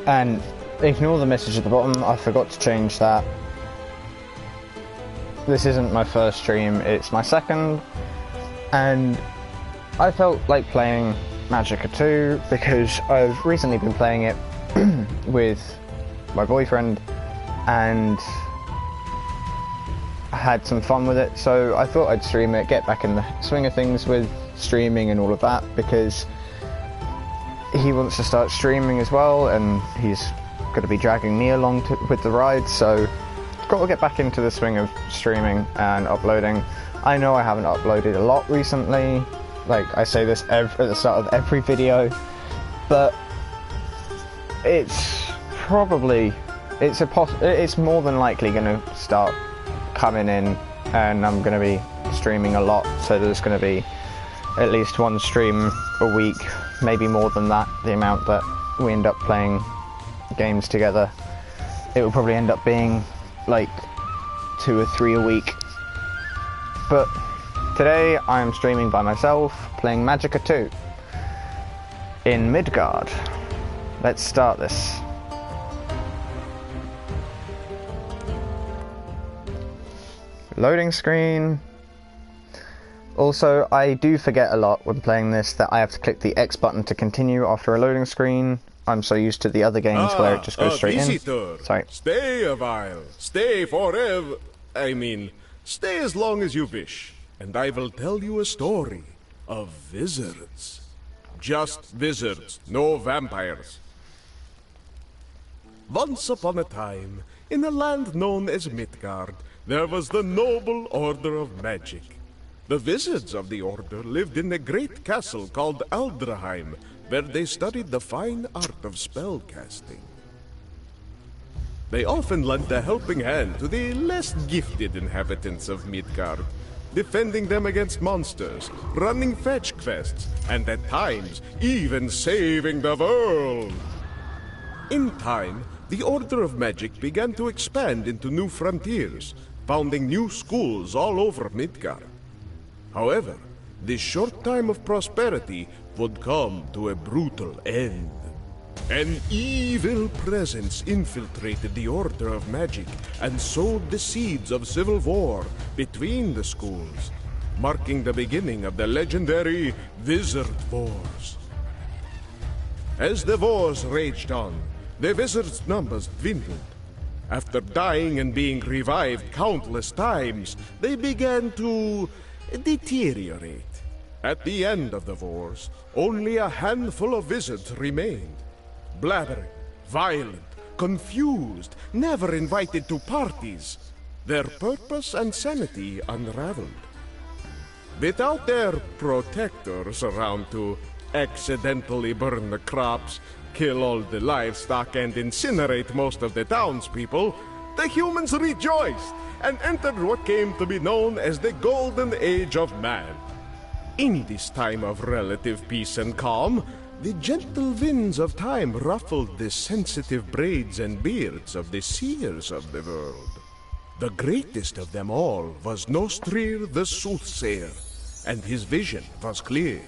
And ignore the message at the bottom, I forgot to change that. This isn't my first stream, it's my second, and I felt like playing Magicka 2 because I've recently been playing it with my boyfriend and had some fun with it, so I thought I'd stream it, get back in the swing of things with streaming and all of that, because he wants to start streaming as well and he's going to be dragging me along with the ride, so got to get back into the swing of streaming and uploading. I know I haven't uploaded a lot recently, like I say this at the start of every video, but it's probably, it's more than likely going to start coming in, and I'm going to be streaming a lot, so there's going to be at least one stream a week, maybe more than that, the amount that we end up playing games together. It will probably end up being like 2 or 3 a week. But today I am streaming by myself, playing Magicka 2 in Midgard. Let's start this. Loading screen. Also, I do forget a lot when playing this that I have to click the X button to continue after a loading screen. I'm so used to the other games where it just goes straight visitor. in. Sorry. Stay a while. Stay forever. I mean, stay as long as you wish. And I will tell you a story of wizards. Just wizards, no vampires. Once upon a time, in a land known as Midgard, there was the noble order of magic. The wizards of the order lived in a great castle called Aldraheim, where they studied the fine art of spellcasting. They often lent a helping hand to the less gifted inhabitants of Midgard, defending them against monsters, running fetch quests, and at times even saving the world. In time, the Order of Magic began to expand into new frontiers, founding new schools all over Midgard. However, this short time of prosperity would come to a brutal end. An evil presence infiltrated the Order of Magic and sowed the seeds of civil war between the schools, marking the beginning of the legendary Wizard Wars. As the wars raged on, the wizards' numbers dwindled. After dying and being revived countless times, they began to deteriorate. At the end of the wars, only a handful of wizards remained. Blabbering, violent, confused, never invited to parties. Their purpose and sanity unraveled. Without their protectors around to accidentally burn the crops, kill all the livestock, and incinerate most of the townspeople, the humans rejoiced and entered what came to be known as the Golden Age of Man. In this time of relative peace and calm, the gentle winds of time ruffled the sensitive braids and beards of the seers of the world. The greatest of them all was Nostrir the Soothsayer, and his vision was clear.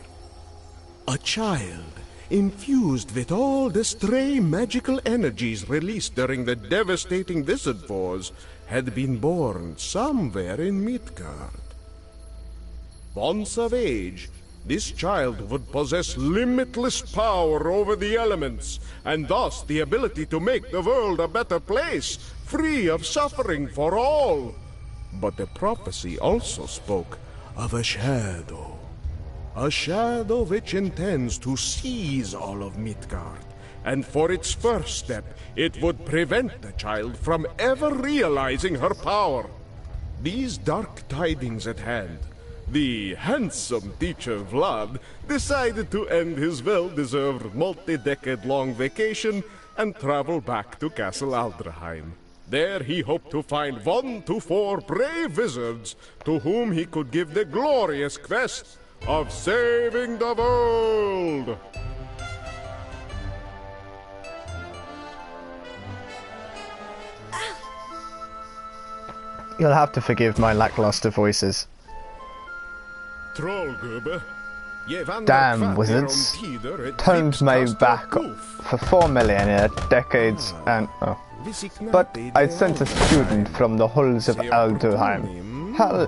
A child, infused with all the stray magical energies released during the devastating wizard wars, had been born somewhere in Midgard. Once of age, this child would possess limitless power over the elements, and thus the ability to make the world a better place, free of suffering for all. But the prophecy also spoke of a shadow which intends to seize all of Midgard, and for its first step, it would prevent the child from ever realizing her power. These dark tidings at hand, the handsome teacher Vlad decided to end his well-deserved multi-decade-long vacation and travel back to Castle Aldraheim. There he hoped to find 1 to 4 brave wizards to whom he could give the glorious quest of saving the world. You'll have to forgive my lackluster voices. Trollgubbe, Damn wizards. Turned my back for 4 million decades and... Oh. But I sent a student from the hulls of Alduheim. How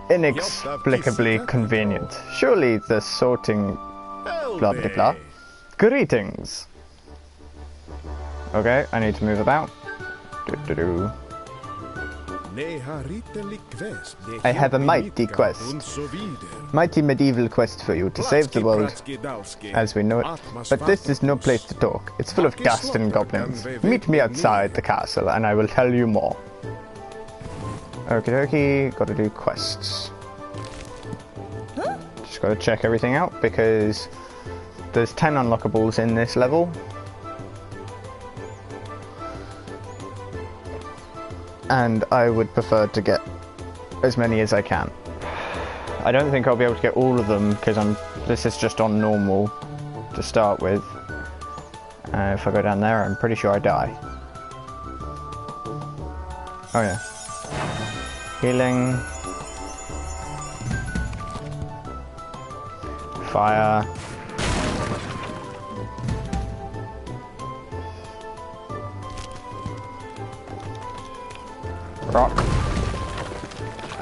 inexplicably convenient. Surely the sorting... blah blah blah. Greetings. Okay, I need to move about. Do-do-do. I have a mighty quest. Mighty medieval quest for you to save the world as we know it. But this is no place to talk. It's full of dust and goblins. Meet me outside the castle and I will tell you more. Okie dokie, gotta do quests. Just gotta check everything out because there's 10 unlockables in this level. And I would prefer to get as many as I can. I don't think I'll be able to get all of them because this is just on normal to start with. If I go down there, I'm pretty sure I die. Oh yeah. Healing. Fire. Rock,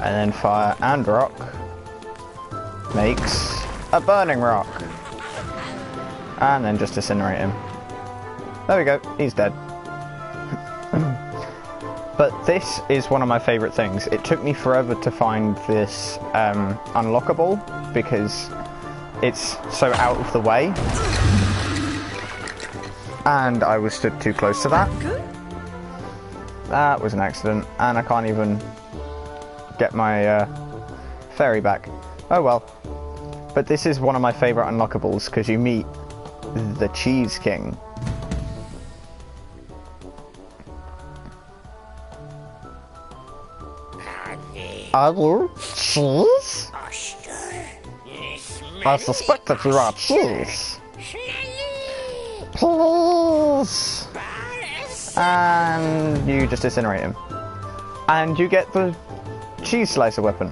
and then fire and rock makes a burning rock, and then just incinerate him. There we go, he's dead. But this is one of my favourite things. It took me forever to find this unlockable because it's so out of the way, and I was stood too close to that. That was an accident, and I can't even get my fairy back. Oh well. But this is one of my favourite unlockables, because you meet the Cheese King. Are you cheese? I suspect that you are cheese. Please. And you just incinerate him. And you get the cheese slicer weapon.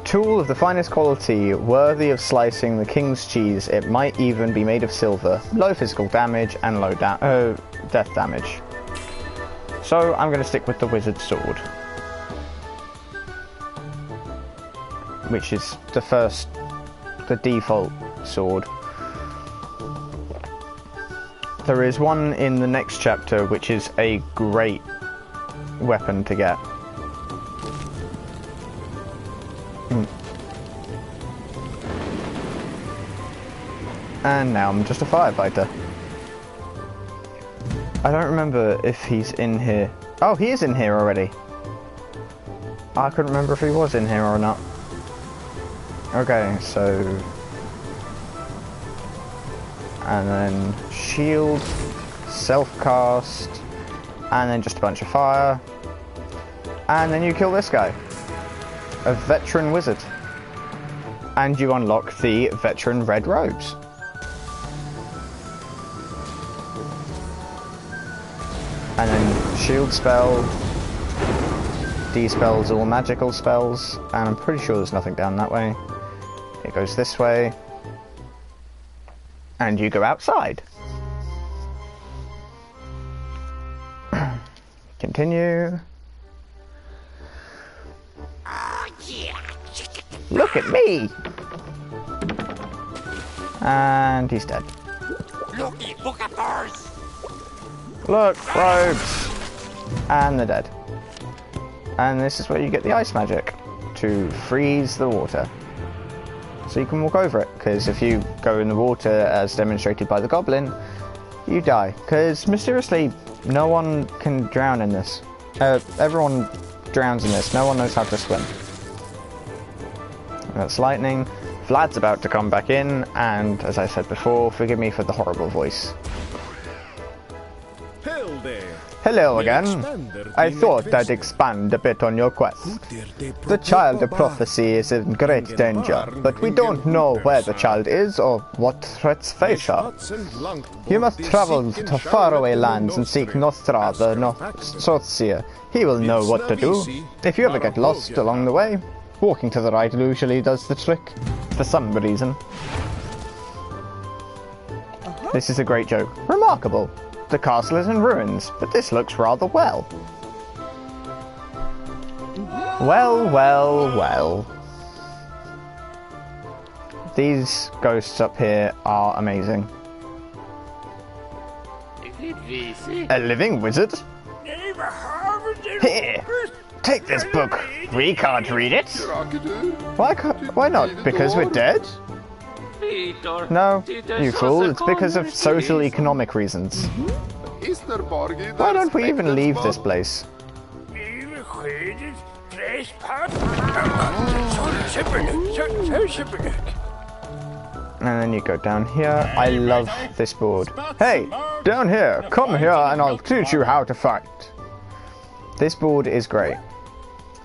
Tool of the finest quality, worthy of slicing the king's cheese. It might even be made of silver. Low physical damage and low death damage. So I'm going to stick with the wizard sword, which is the default sword. There is one in the next chapter which is a great weapon to get. And now I'm just a firefighter. I don't remember if he's in here. Oh, he is in here already. I couldn't remember if he was in here or not. Okay, so... and then shield, self-cast, and then just a bunch of fire. And then you kill this guy. A veteran wizard. And you unlock the veteran red robes. And then shield spell, dispels all magical spells, and I'm pretty sure there's nothing down that way. It goes this way. And you go outside. Continue. Look at me! And he's dead. Look, robes! And they're dead. And this is where you get the ice magic to freeze the water. So you can walk over it, because if you go in the water as demonstrated by the goblin, you die. Because mysteriously, no one can drown in this. Everyone drowns in this. No one knows how to swim. That's lightning. Vlad's about to come back in, and as I said before, forgive me for the horrible voice. Hello again. I thought I'd expand a bit on your quest. The child of prophecy is in great danger, but we don't know where the child is or what threats face her. You must travel to faraway lands and seek Nostra, the Sorcerer. He will know what to do. If you ever get lost along the way, Walking to the right usually does the trick, for some reason. This is a great joke. Remarkable. The castle is in ruins, but this looks rather well. Well, well, well. These ghosts up here are amazing. A living wizard? Here, take this book. We can't read it. Why not? Because we're dead? No, you fool. It's because of social economic reasons. Why don't we even leave this place? And then you go down here. I love this board. Hey, down here. Come here and I'll teach you how to fight. This board is great.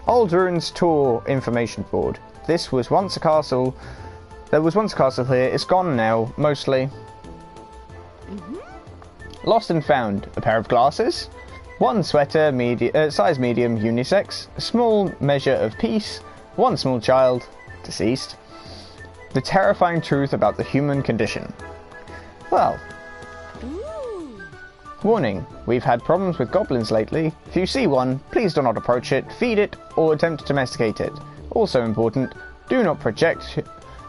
Old Ruins Tour information board. This was once a castle. There was once a castle here. It's gone now, mostly. Lost and found. A pair of glasses. One sweater, size medium, unisex. A small measure of peace. One small child, deceased. The terrifying truth about the human condition. Well. Warning, we've had problems with goblins lately. If you see one, please do not approach it, feed it, or attempt to domesticate it. Also important, do not project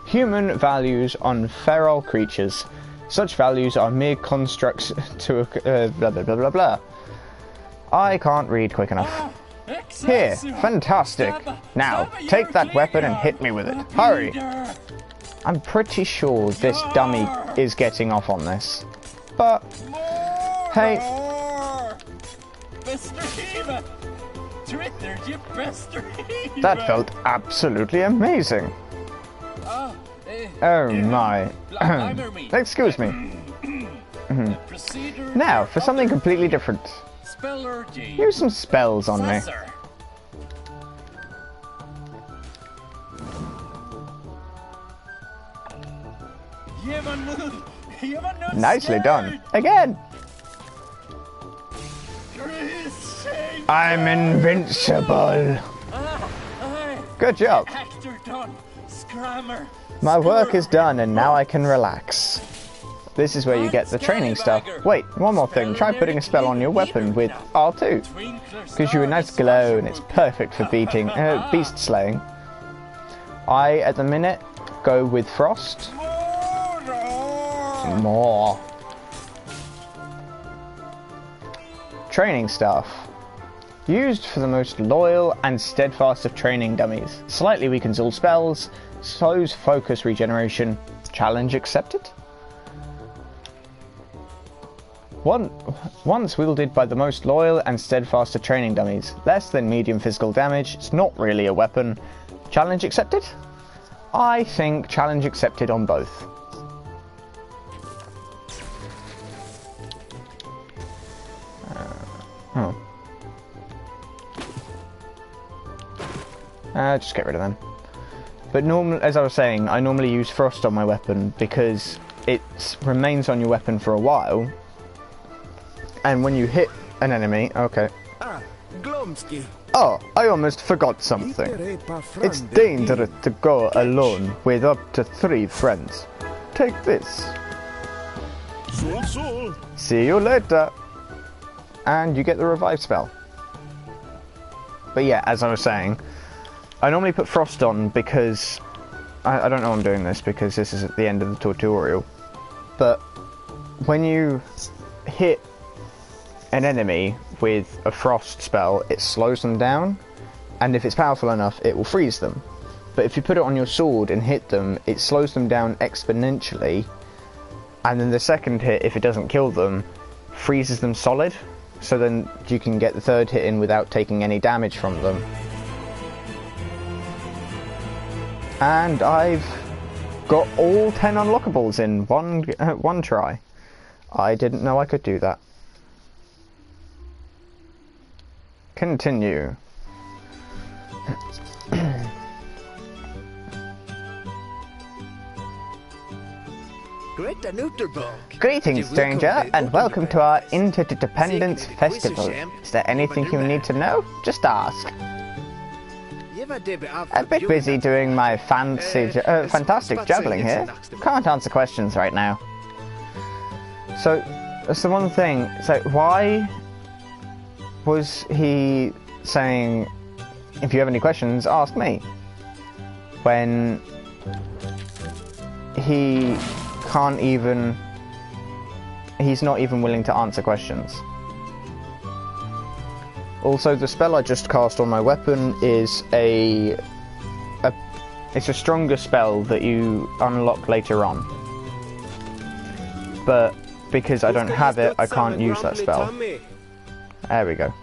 human values on feral creatures. Such values are mere constructs to blah blah blah blah blah. I can't read quick enough. Here, fantastic. Now, take that weapon and hit me with it. Hurry. I'm pretty sure this dummy is getting off on this. But, hey. That felt absolutely amazing. Oh my. Excuse me. Now, for something completely different. Use some spells on me. Nicely done. Again. I'm invincible. Good job. My work is done and now I can relax. This is where you get the training stuff. Wait, one more thing. Try putting a spell on your weapon with R2. Gives you a nice glow and it's perfect for beast slaying. I, at the minute, go with Frost. More. Training stuff. Used for the most loyal and steadfast of training dummies. Slightly weakens all spells. Slows focus regeneration. Challenge accepted. Once wielded by the most loyal and steadfast of training dummies. Less than medium physical damage. It's not really a weapon. Challenge accepted? I think challenge accepted on both. Just get rid of them. But as I was saying, I normally use Frost on my weapon because it remains on your weapon for a while. And when you hit an enemy, okay. Oh, I almost forgot something. It's dangerous to go alone with up to 3 friends. Take this. See you later. And you get the revive spell. But yeah, as I was saying, I normally put Frost on because I don't know I'm doing this because this is at the end of the tutorial. But when you hit an enemy with a Frost spell, it slows them down, and if it's powerful enough, it will freeze them. But if you put it on your sword and hit them, it slows them down exponentially, and then the second hit, if it doesn't kill them, freezes them solid, so then you can get the third hit in without taking any damage from them. And I've got all 10 unlockables in one try. I didn't know I could do that. Continue. Greetings, stranger, and welcome to our Interdependence Festival. Is there anything you need to know? Just ask. A bit busy doing my fantastic juggling here. Can't answer questions right now. So, that's the one thing. So, why was he saying, if you have any questions, ask me? When he can't even... He's not even willing to answer questions. Also, the spell I just cast on my weapon is it's a stronger spell that you unlock later on. But because I don't have it, I can't use that spell. There we go.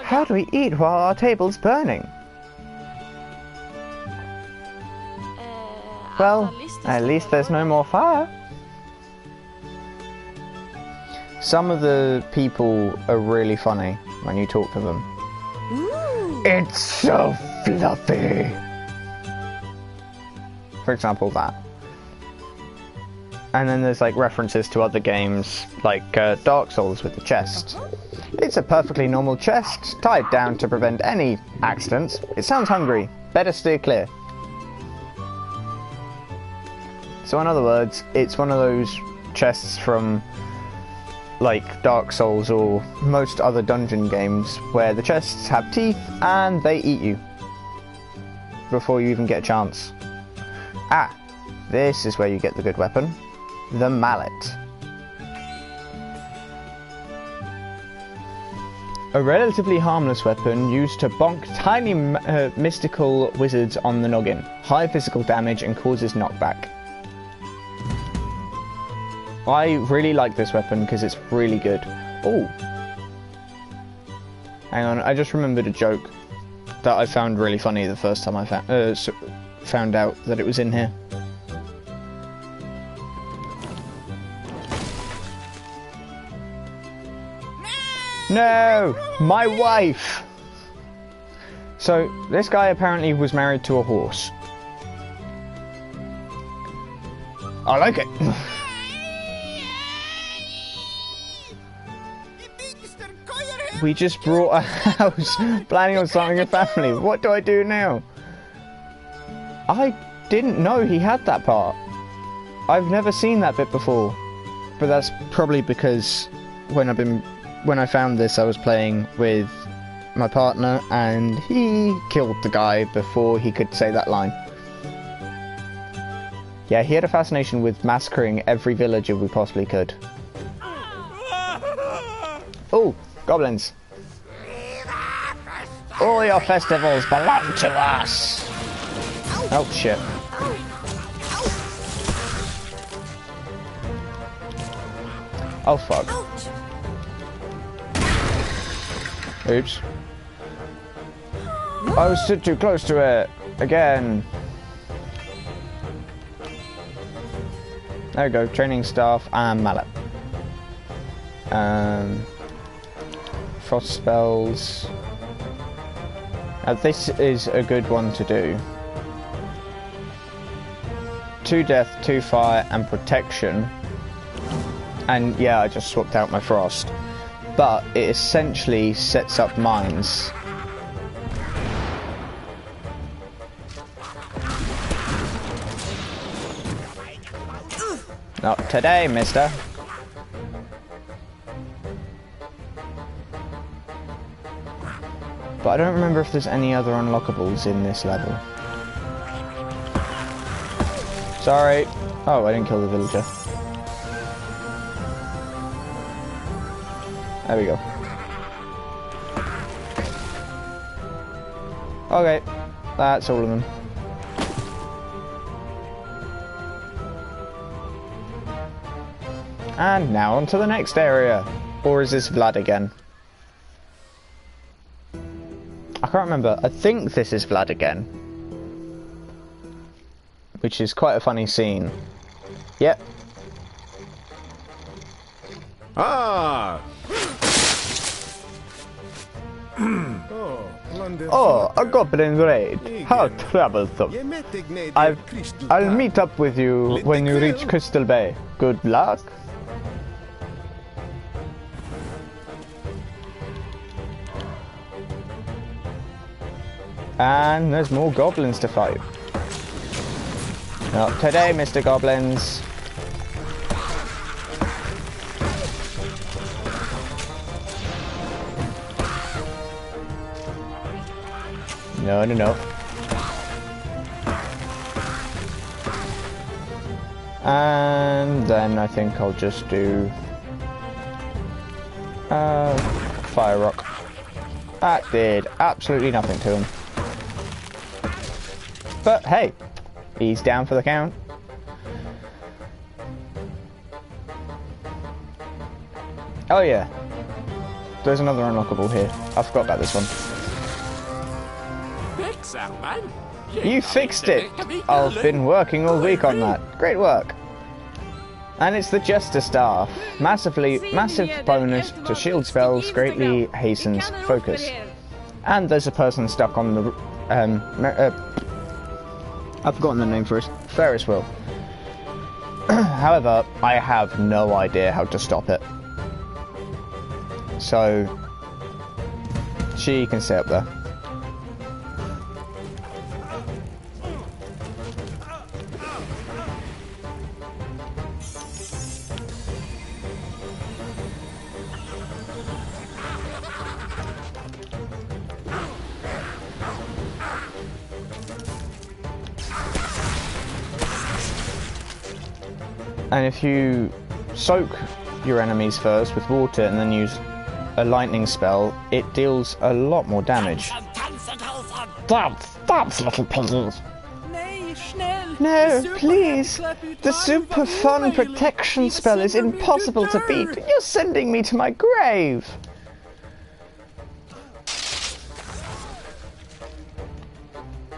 How do we eat while our table's burning? Well, at least there's no more fire. Some of the people are really funny when you talk to them. Ooh. It's so fluffy! For example, that. And then there's like references to other games, like Dark Souls with the chest. It's a perfectly normal chest, tied down to prevent any accidents. It sounds hungry. Better steer clear. So in other words, it's one of those chests from like Dark Souls or most other dungeon games where the chests have teeth and they eat you before you even get a chance. Ah, this is where you get the good weapon, the mallet. A relatively harmless weapon used to bonk tiny mystical wizards on the noggin. High physical damage and causes knockback. I really like this weapon because it's really good. Oh, hang on, I just remembered a joke that I found really funny the first time I found out that it was in here. No, my wife! So, this guy apparently was married to a horse. I like it. We just brought a house, planning on starting a family. What do I do now? I didn't know he had that part. I've never seen that bit before. But that's probably because when I found this, I was playing with my partner and he killed the guy before he could say that line. Yeah, he had a fascination with massacring every villager we possibly could. Oh! Goblins. All your festivals belong to us. Oh shit. Oh fuck. Oops. I was too close to it. Again. There we go. Training staff and mallet. Frost spells. Now this is a good one to do. 2 death, 2 fire, and protection. And yeah, I just swapped out my frost. But it essentially sets up mines. Not today, mister. But I don't remember if there's any other unlockables in this level. Sorry. Oh, I didn't kill the villager. There we go. Okay, that's all of them. And now on to the next area. Or is this Vlad again? I can't remember. I think this is Vlad again. Which is quite a funny scene. Yep. Ah! Oh, a goblin raid. How troublesome. I'll meet up with you when you reach Crystal Bay. Good luck. And there's more goblins to fight. Not today, Mr. Goblins. No, no, no. And then I think I'll just do Fire Rock. That did absolutely nothing to him. But hey, he's down for the count. Oh yeah, there's another unlockable here. I forgot about this one. You fixed it! I've been working all week on that. Great work. And it's the Jester Staff. Massive bonus to shield spells, greatly hastens focus. And there's a person stuck on the... I've forgotten the name for it. Ferris wheel. However, I have no idea how to stop it. So... she can stay up there. And if you soak your enemies first with water and then use a lightning spell, it deals a lot more damage. Dance, little piggies. No, please! The super fun protection spell is impossible to beat. You're sending me to my grave!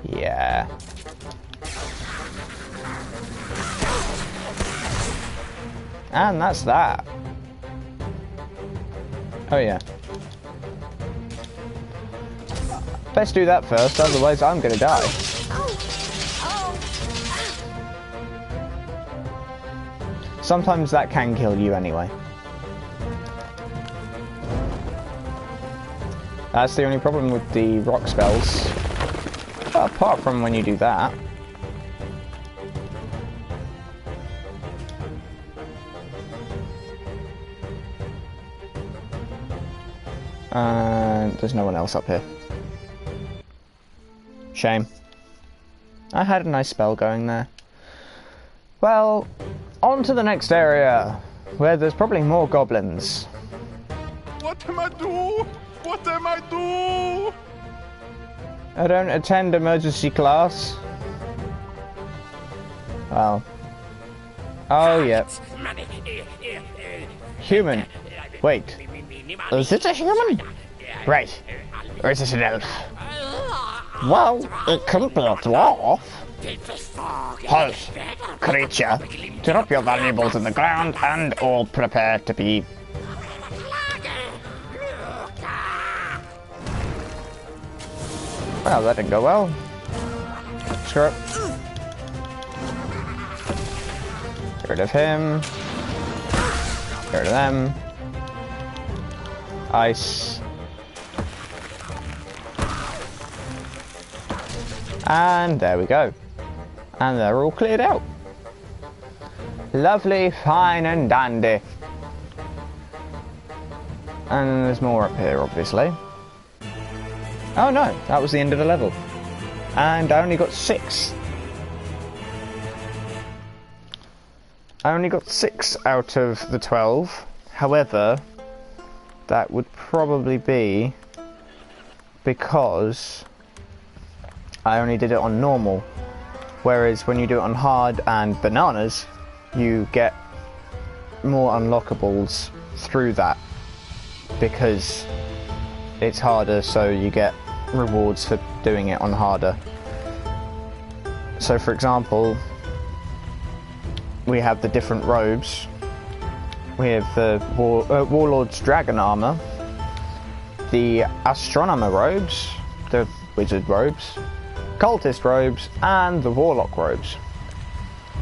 Yeah. And that's that. Oh yeah. Best do that first, otherwise I'm gonna die. Sometimes that can kill you anyway. That's the only problem with the rock spells. But apart from when you do that. And there's no one else up here. Shame. I had a nice spell going there. Well, on to the next area, where there's probably more goblins. What am I do? What am I do? I don't attend emergency class. Well. Oh, yeah. Human. Wait. Is it a human? Right. Or is it an elf? Well, it could be a dwarf. Halt, creature. Drop your valuables in the ground and all prepare to be... Well, that didn't go well. Screw it. Get rid of him. Get rid of them. Ice. And there we go. And they're all cleared out. Lovely, fine and dandy. And there's more up here, obviously. Oh no, that was the end of the level. And I only got 6. I only got 6 out of the 12. However, that would probably be because I only did it on normal. Whereas when you do it on hard and bananas, you get more unlockables through that. Because it's harder, so you get rewards for doing it on harder. So for example, we have the different robes. We have the Warlord's Dragon Armor, the Astronomer robes, the Wizard robes, Cultist robes, and the Warlock robes.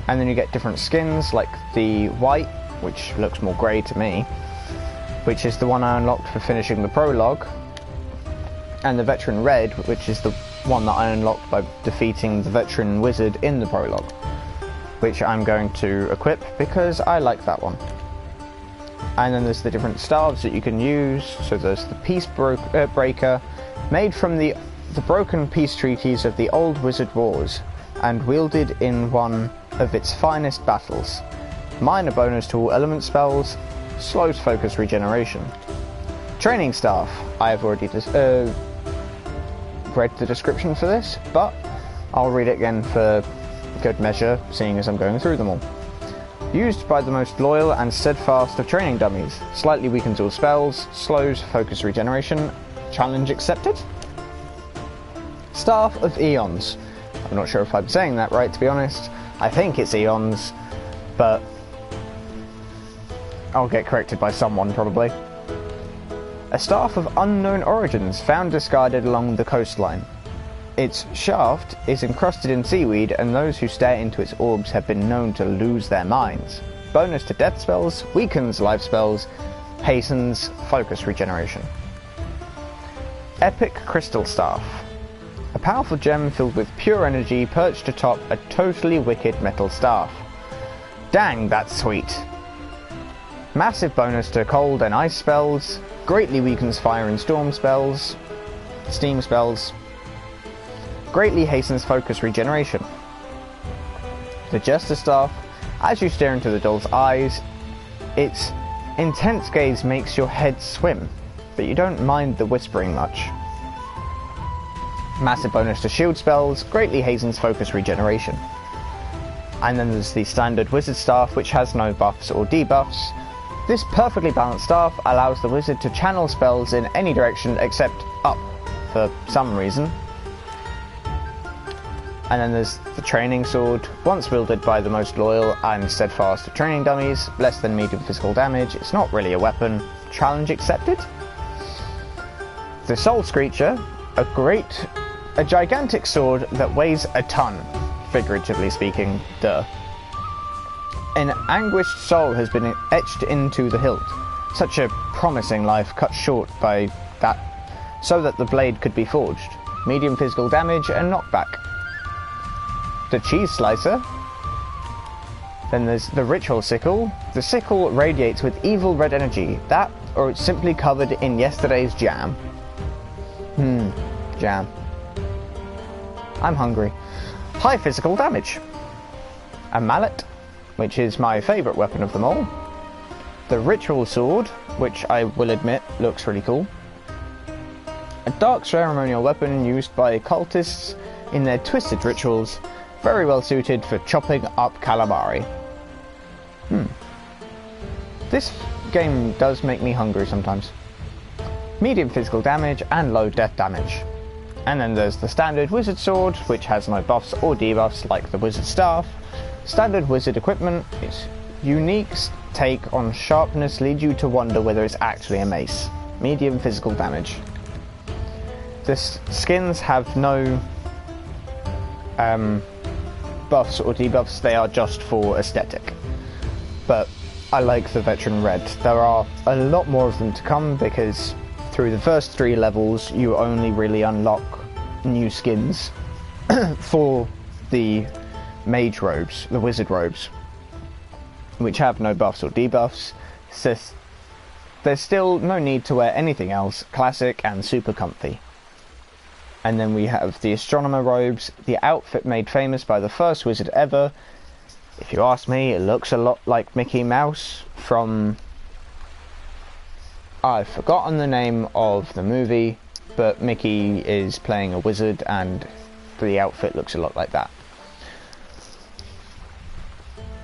And then you get different skins, like the white, which looks more grey to me, which is the one I unlocked for finishing the prologue, and the Veteran red, which is the one that I unlocked by defeating the veteran wizard in the prologue, which I'm going to equip because I like that one. And then there's the different staves that you can use. So there's the Peace Breaker, made from the broken peace treaties of the old wizard wars, and wielded in one of its finest battles. Minor bonus to all element spells, slows focus regeneration. Training Staff, I have already read the description for this, but I'll read it again for good measure, seeing as I'm going through them all. Used by the most loyal and steadfast of training dummies. Slightly weakens all spells, slows focus regeneration. Challenge accepted. Staff of Eons. I'm not sure if I'm saying that right, to be honest. I think it's Eons, but I'll get corrected by someone probably. A staff of unknown origins found discarded along the coastline. Its shaft is encrusted in seaweed, and those who stare into its orbs have been known to lose their minds. Bonus to death spells, weakens life spells, hastens focus regeneration. Epic Crystal Staff. A powerful gem filled with pure energy perched atop a totally wicked metal staff. Dang, that's sweet. Massive bonus to cold and ice spells, greatly weakens fire and storm spells, steam spells, greatly hastens focus regeneration. The Jester Staff. As you stare into the doll's eyes, its intense gaze makes your head swim, but you don't mind the whispering much. Massive bonus to shield spells, greatly hastens focus regeneration. And then there's the standard Wizard Staff, which has no buffs or debuffs. This perfectly balanced staff allows the wizard to channel spells in any direction except up, for some reason. And then there's the Training Sword, once wielded by the most loyal and steadfast of training dummies, less than medium physical damage, it's not really a weapon, challenge accepted. The Soul Screecher, a gigantic sword that weighs a ton, figuratively speaking, duh. An anguished soul has been etched into the hilt, such a promising life cut short by that, so that the blade could be forged, medium physical damage and knockback. The Cheese Slicer. Then there's the Ritual Sickle. The sickle radiates with evil red energy. That, or it's simply covered in yesterday's jam. Jam. I'm hungry. High physical damage. A Mallet, which is my favourite weapon of them all. The Ritual Sword, which I will admit looks really cool. A dark ceremonial weapon used by cultists in their twisted rituals. Very well suited for chopping up calamari. This game does make me hungry sometimes. Medium physical damage and low death damage. And then there's the standard Wizard Sword, which has no buffs or debuffs like the Wizard Staff. Standard Wizard equipment, its unique take on sharpness leads you to wonder whether it's actually a mace. Medium physical damage. The skins have no buffs or debuffs, they are just for aesthetic. But I like the Veteran Red. There are a lot more of them to come because through the first 3 levels you only really unlock new skins for the mage robes, the wizard robes, which have no buffs or debuffs. So there's still no need to wear anything else, classic and super comfy. And then we have the Astronomer robes, the outfit made famous by the first wizard ever. If you ask me, it looks a lot like Mickey Mouse from... I've forgotten the name of the movie, but Mickey is playing a wizard and the outfit looks a lot like that.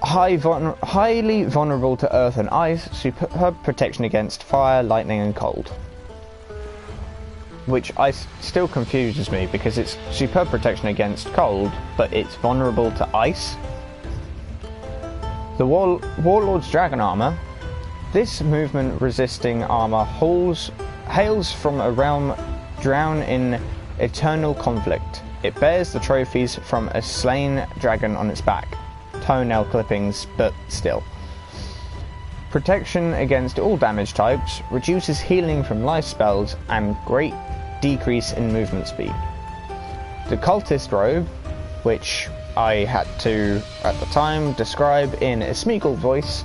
Highly vulnerable to earth and ice, superb protection against fire, lightning and cold. Which still confuses me because it's superb protection against cold, but it's vulnerable to ice. The Warlord's Dragon Armor. This movement resisting armor hails from a realm drowned in eternal conflict. It bears the trophies from a slain dragon on its back. Toenail clippings, but still. Protection against all damage types, reduces healing from life spells, and great decrease in movement speed. the cultist robe, which I had to, at the time, describe in a Smeagol voice.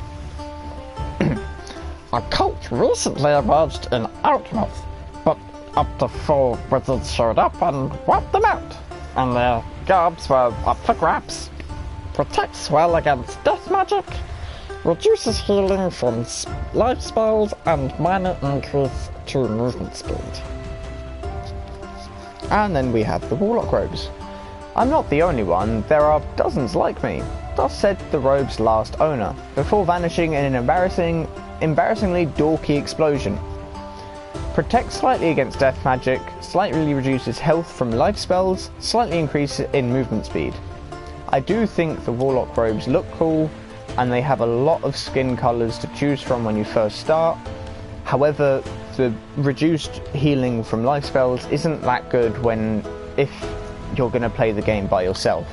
A cult recently emerged in Outmouth, but up to 4 wizards showed up and wiped them out, and their garbs were up for grabs. Protects well against death magic, reduces healing from life spells, and minor increase to movement speed. And then we have the Warlock robes. I'm not the only one, there are dozens like me. Thus said the robe's last owner, before vanishing in an embarrassingly dorky explosion. Protects slightly against death magic, slightly reduces health from life spells, slightly increases in movement speed. I do think the Warlock robes look cool, and they have a lot of skin colours to choose from when you first start. However, the reduced healing from life spells isn't that good if you're going to play the game by yourself.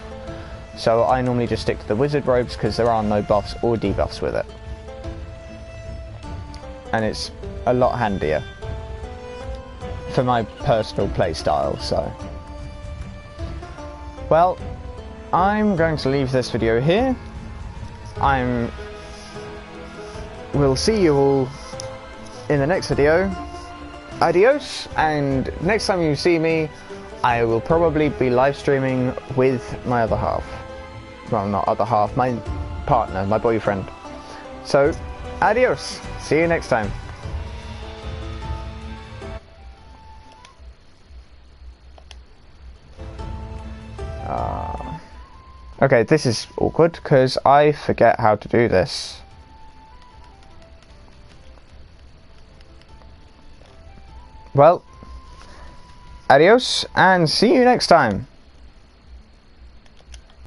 So I normally just stick to the wizard robes because there are no buffs or debuffs with it. And it's a lot handier for my personal playstyle, so. Well, I'm going to leave this video here. We'll see you all in the next video. Adios, and next time you see me, I will probably be live streaming with my other half. Well, not other half, my partner, my boyfriend. So, adios. See you next time. Okay, this is awkward because I forget how to do this. Well, adios and see you next time.